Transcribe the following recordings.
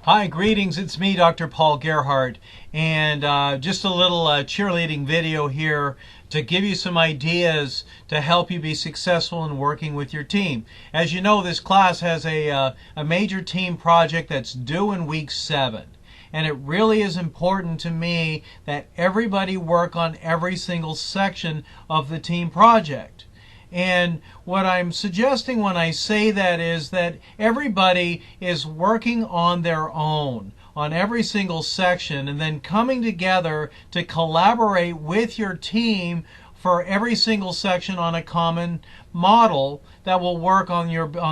Hi, greetings. It's me, Dr. Paul Gerhardt, and just a little cheerleading video here to give you some ideas to help you be successful in working with your team. As you know, this class has a major team project that's due in week 7. And it really is important to me that everybody work on every single section of the team project. And what I'm suggesting when I say that is that everybody is working on their own on every single section and then coming together to collaborate with your team for every single section on a common model that will work on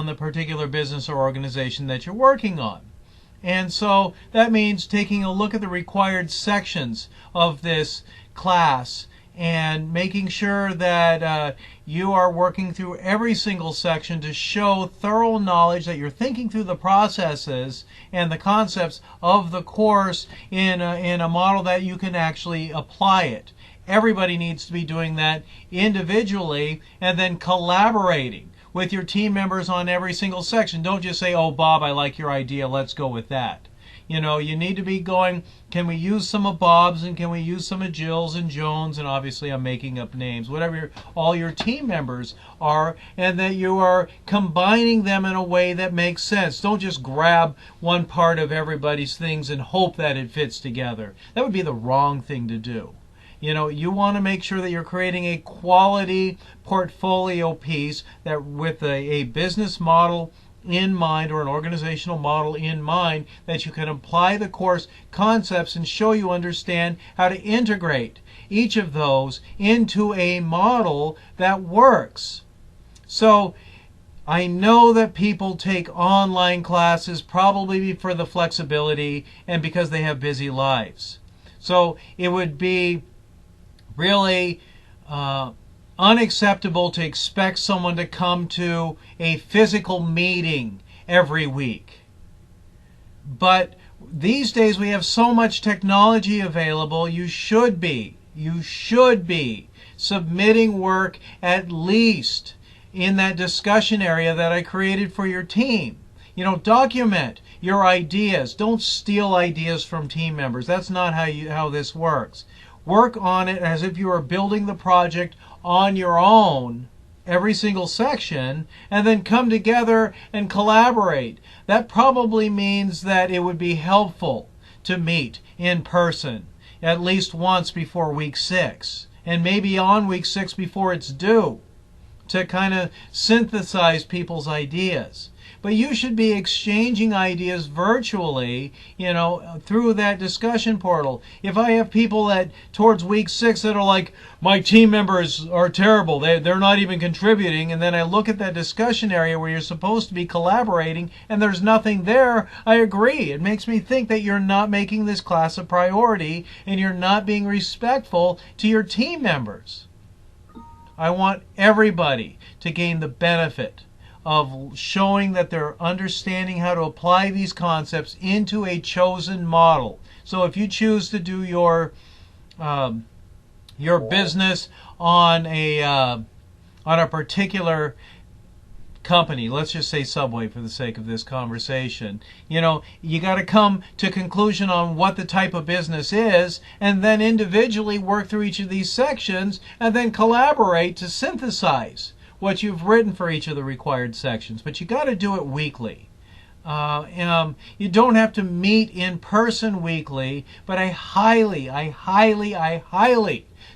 the particular business or organization that you're working on. And so that means taking a look at the required sections of this class and making sure that you are working through every single section to show thorough knowledge that you're thinking through the processes and the concepts of the course in a model that you can actually apply it. Everybody needs to be doing that individually and then collaborating with your team members on every single section. Don't just say, oh, Bob, I like your idea, let's go with that. You know, you need to be going, can we use some of Bob's and can we use some of Jill's and Joan's, and obviously I'm making up names, whatever all your team members are, and that you are combining them in a way that makes sense. Don't just grab one part of everybody's things and hope that it fits together. That would be the wrong thing to do. You know, you want to make sure that you're creating a quality portfolio piece that with a business model in mind or an organizational model in mind that you can apply the course concepts and show you understand how to integrate each of those into a model that works. So I know that people take online classes probably for the flexibility and because they have busy lives. So it would be really unacceptable to expect someone to come to a physical meeting every week. But these days we have so much technology available, you should be submitting work at least in that discussion area that I created for your team. You know, document your ideas. Don't steal ideas from team members. That's not how this works. Work on it as if you are building the project on your own, every single section, and then come together and collaborate. That probably means that it would be helpful to meet in person at least once before week 6, and maybe on week 6 before it's due, to kind of synthesize people's ideas. But you should be exchanging ideas virtually, you know, through that discussion portal. If I have people that towards week 6 that are like, my team members are terrible, they're not even contributing, and then I look at that discussion area where you're supposed to be collaborating and there's nothing there, I agree. It makes me think that you're not making this class a priority and you're not being respectful to your team members. I want everybody to gain the benefit of showing that they're understanding how to apply these concepts into a chosen model. So if you choose to do your business on a particular company, let's just say Subway for the sake of this conversation, you know, you got to come to conclusion on what the type of business is and then individually work through each of these sections and then collaborate to synthesize what you've written for each of the required sections. But you got to do it weekly. You don't have to meet in person weekly, but I highly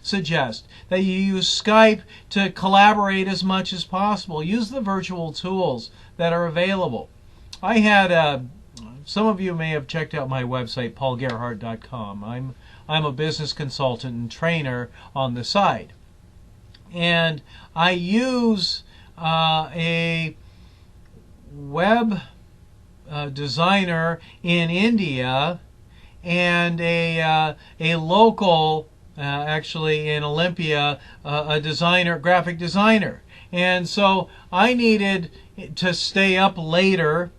suggest that you use Skype to collaborate as much as possible. Use the virtual tools that are available. I had some of you may have checked out my website, paulgerhardt.com. I'm a business consultant and trainer on the side. And I use a web designer in India and a local, actually in Olympia, a graphic designer. And so I needed to stay up later,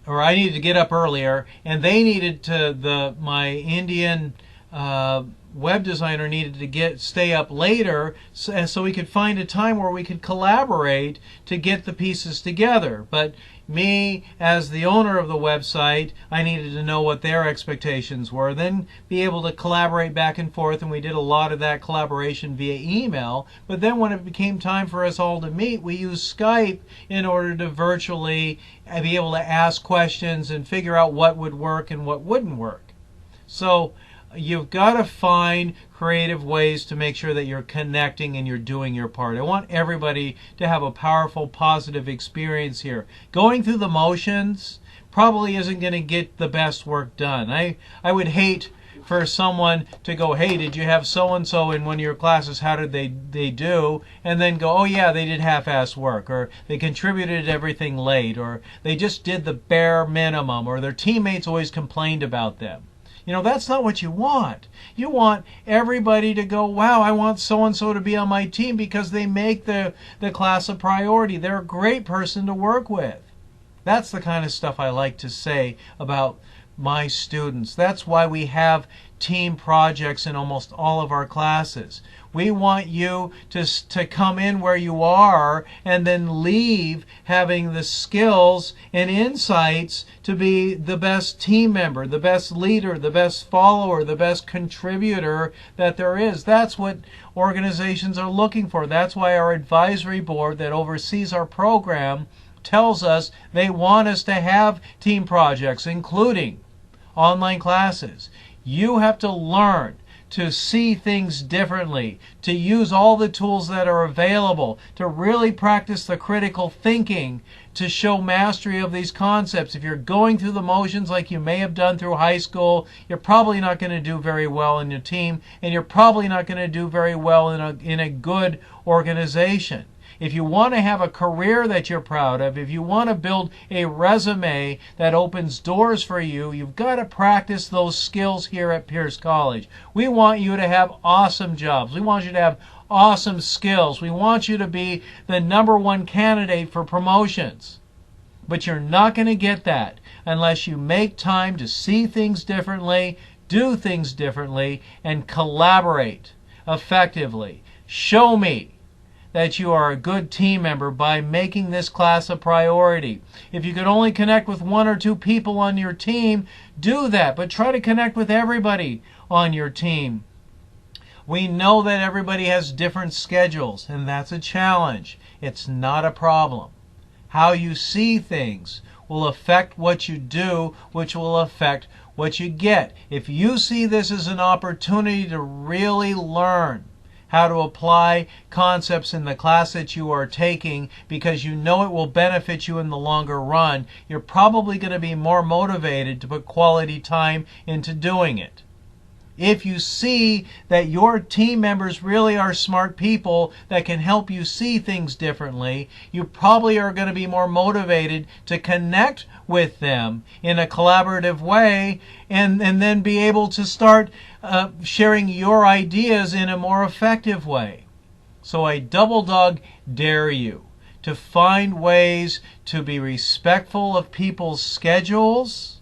or I needed to get up earlier, and they needed to my Indian web designer needed to stay up later so we could find a time where we could collaborate to get the pieces together. But me, as the owner of the website, I needed to know what their expectations were, then be able to collaborate back and forth, and we did a lot of that collaboration via email. But then when it became time for us all to meet, we used Skype in order to virtually be able to ask questions and figure out what would work and what wouldn't work. So you've got to find creative ways to make sure that you're connecting and you're doing your part. I want everybody to have a powerful, positive experience here. Going through the motions probably isn't going to get the best work done. I would hate for someone to go, hey, did you have so-and-so in one of your classes? How did they do? And then go, oh, yeah, they did half-ass work, or they contributed everything late, or they just did the bare minimum, or their teammates always complained about them. You know, that's not what you want. You want everybody to go, wow, I want so-and-so to be on my team because they make the class a priority. They're a great person to work with. That's the kind of stuff I like to say about my students. That's why we have team projects in almost all of our classes. We want you to come in where you are and then leave having the skills and insights to be the best team member, the best leader, the best follower, the best contributor that there is. That's what organizations are looking for. That's why our advisory board that oversees our program tells us they want us to have team projects, including online classes. You have to learn to see things differently, to use all the tools that are available, to really practice the critical thinking to show mastery of these concepts. If you're going through the motions like you may have done through high school, you're probably not going to do very well in your team, and you're probably not going to do very well in a good organization. If you want to have a career that you're proud of, if you want to build a resume that opens doors for you, you've got to practice those skills here at Pierce College. We want you to have awesome jobs. We want you to have awesome skills. We want you to be the #1 candidate for promotions. But you're not going to get that unless you make time to see things differently, do things differently, and collaborate effectively. Show me that you are a good team member by making this class a priority. If you could only connect with 1 or 2 people on your team, do that, but try to connect with everybody on your team. We know that everybody has different schedules, and that's a challenge. It's not a problem. How you see things will affect what you do, which will affect what you get. If you see this as an opportunity to really learn how to apply concepts in the class that you are taking because you know it will benefit you in the longer run, you're probably going to be more motivated to put quality time into doing it. If you see that your team members really are smart people that can help you see things differently, you probably are going to be more motivated to connect with them in a collaborative way and then be able to start sharing your ideas in a more effective way. So I double dog dare you to find ways to be respectful of people's schedules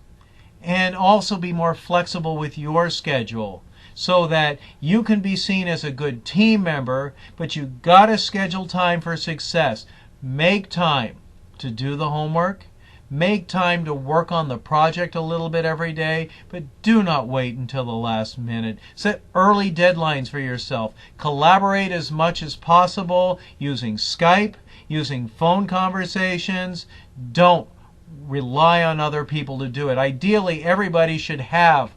and also be more flexible with your schedule so that you can be seen as a good team member, but you got to schedule time for success. Make time to do the homework. Make time to work on the project a little bit every day, but do not wait until the last minute. Set early deadlines for yourself. Collaborate as much as possible using Skype, using phone conversations. Don't rely on other people to do it. Ideally, everybody should have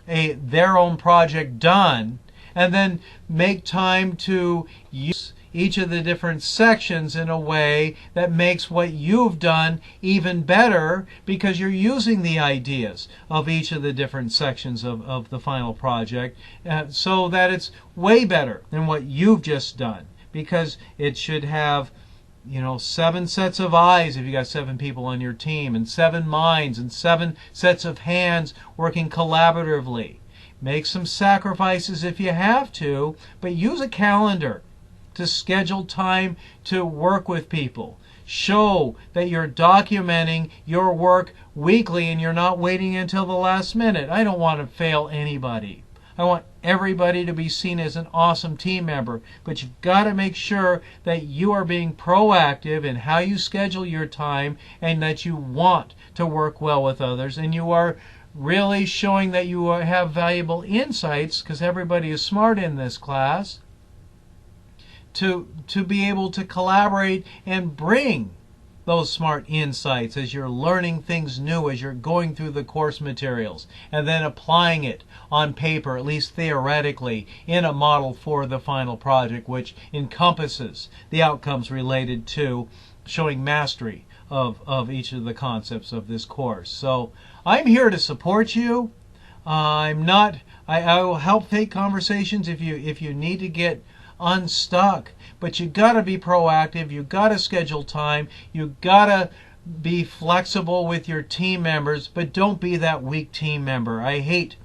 their own project done and then make time to use each of the different sections in a way that makes what you've done even better because you're using the ideas of each of the different sections of the final project so that it's way better than what you've just done, because it should have 7 sets of eyes if you got 7 people on your team, and 7 minds and 7 sets of hands working collaboratively. Make some sacrifices if you have to, but use a calendar to schedule time to work with people. Show that you're documenting your work weekly and you're not waiting until the last minute. I don't want to fail anybody. I want everybody to be seen as an awesome team member, but you've got to make sure that you are being proactive in how you schedule your time and that you want to work well with others, and you are really showing that you have valuable insights, because everybody is smart in this class, to be able to collaborate and bring those smart insights as you're learning things new, as you're going through the course materials, and then applying it on paper, at least theoretically, in a model for the final project, which encompasses the outcomes related to showing mastery of each of the concepts of this course. So I'm here to support you. I will help take conversations if you need to get unstuck, but you got to be proactive. You got to schedule time. You got to be flexible with your team members, but don't be that weak team member. I hate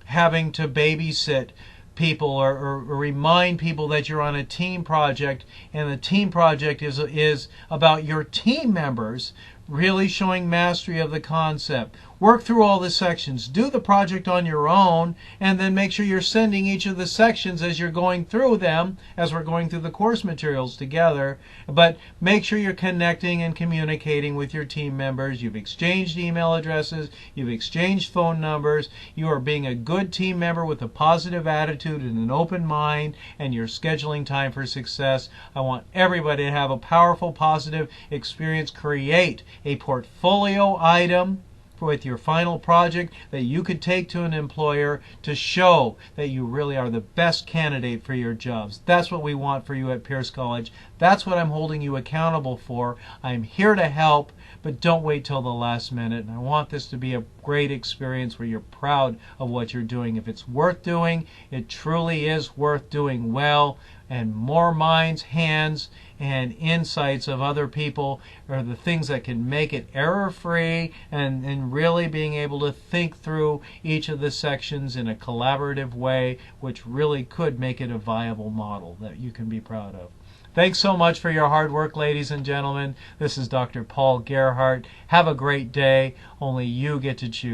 having to babysit people or remind people that you're on a team project, and the team project is about your team members really showing mastery of the concept. Work through all the sections. Do the project on your own, and then make sure you're sending each of the sections as you're going through them, as we're going through the course materials together. But make sure you're connecting and communicating with your team members. You've exchanged email addresses. You've exchanged phone numbers. You are being a good team member with a positive attitude and an open mind, and you're scheduling time for success. I want everybody to have a powerful, positive experience. Create a portfolio item with your final project that you could take to an employer to show that you really are the best candidate for your jobs. That's what we want for you at Pierce College. That's what I'm holding you accountable for. I'm here to help, but don't wait till the last minute. And I want this to be a great experience where you're proud of what you're doing. If it's worth doing, it truly is worth doing well. And more minds, hands, and insights of other people are the things that can make it error-free, and really being able to think through each of the sections in a collaborative way, which really could make it a viable model that you can be proud of. Thanks so much for your hard work, ladies and gentlemen. This is Dr. Paul Gerhardt. Have a great day. Only you get to choose.